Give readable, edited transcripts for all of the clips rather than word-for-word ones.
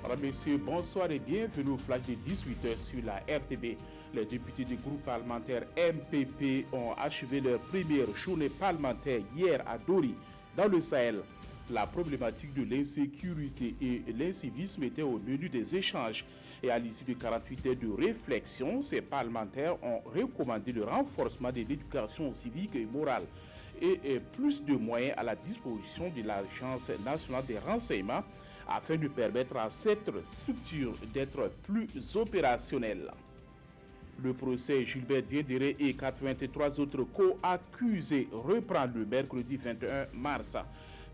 Mesdames, Messieurs, bonsoir et bienvenue au flash de 18h sur la RTB. Les députés du groupe parlementaire MPP ont achevé leur première journée parlementaire hier à Dori, dans le Sahel. La problématique de l'insécurité et l'incivisme était au menu des échanges. Et à l'issue de 48 heures de réflexion, ces parlementaires ont recommandé le renforcement de l'éducation civique et morale et plus de moyens à la disposition de l'Agence nationale des renseignements afin de permettre à cette structure d'être plus opérationnelle. Le procès Gilbert Diendéré et 83 autres co-accusés reprend le mercredi 21 mars.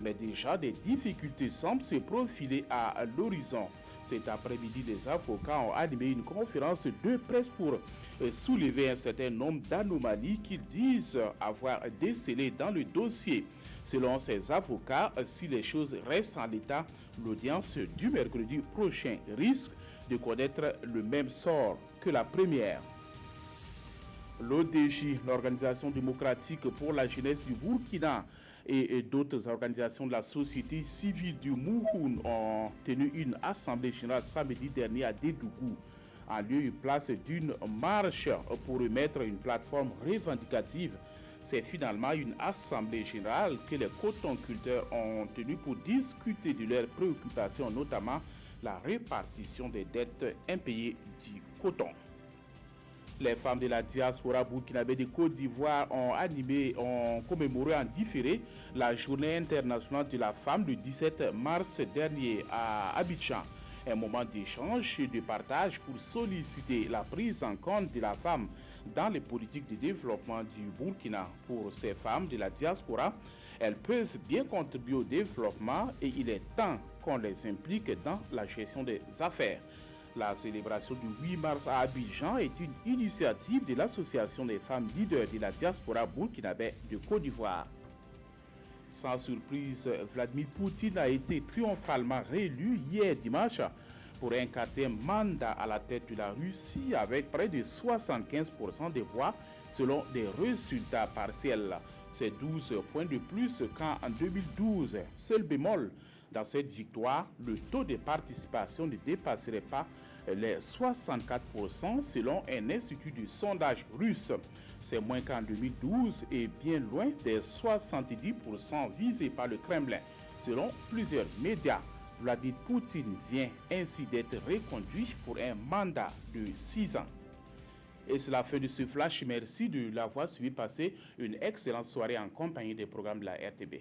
Mais déjà, des difficultés semblent se profiler à l'horizon. Cet après-midi, les avocats ont animé une conférence de presse pour soulever un certain nombre d'anomalies qu'ils disent avoir décelées dans le dossier. Selon ces avocats, si les choses restent en l'état, l'audience du mercredi prochain risque de connaître le même sort que la première. L'ODJ, l'Organisation démocratique pour la jeunesse du Burkina et d'autres organisations de la société civile du Mouhoun ont tenu une assemblée générale samedi dernier à Dédougou, en lieu et place d'une marche pour remettre une plateforme revendicative. C'est finalement une assemblée générale que les cotonculteurs ont tenue pour discuter de leurs préoccupations, notamment la répartition des dettes impayées du coton. Les femmes de la diaspora burkinabé de Côte d'Ivoire ont commémoré en différé la journée internationale de la femme le 17 mars dernier à Abidjan. Un moment d'échange et de partage pour solliciter la prise en compte de la femme dans les politiques de développement du Burkina. Pour ces femmes de la diaspora, elles peuvent bien contribuer au développement et il est temps qu'on les implique dans la gestion des affaires. La célébration du 8 mars à Abidjan est une initiative de l'Association des femmes leaders de la diaspora burkinabé de Côte d'Ivoire. Sans surprise, Vladimir Poutine a été triomphalement réélu hier dimanche pour un quatrième mandat à la tête de la Russie avec près de 75% des voix selon des résultats partiels. C'est 12 points de plus qu'en 2012. Seul bémol, dans cette victoire, le taux de participation ne dépasserait pas les 64% selon un institut de sondage russe. C'est moins qu'en 2012 et bien loin des 70% visés par le Kremlin. Selon plusieurs médias, Vladimir Poutine vient ainsi d'être reconduit pour un mandat de 6 ans. Et c'est la fin de ce flash. Merci de l'avoir suivi. Passez une excellente soirée en compagnie des programmes de la RTB.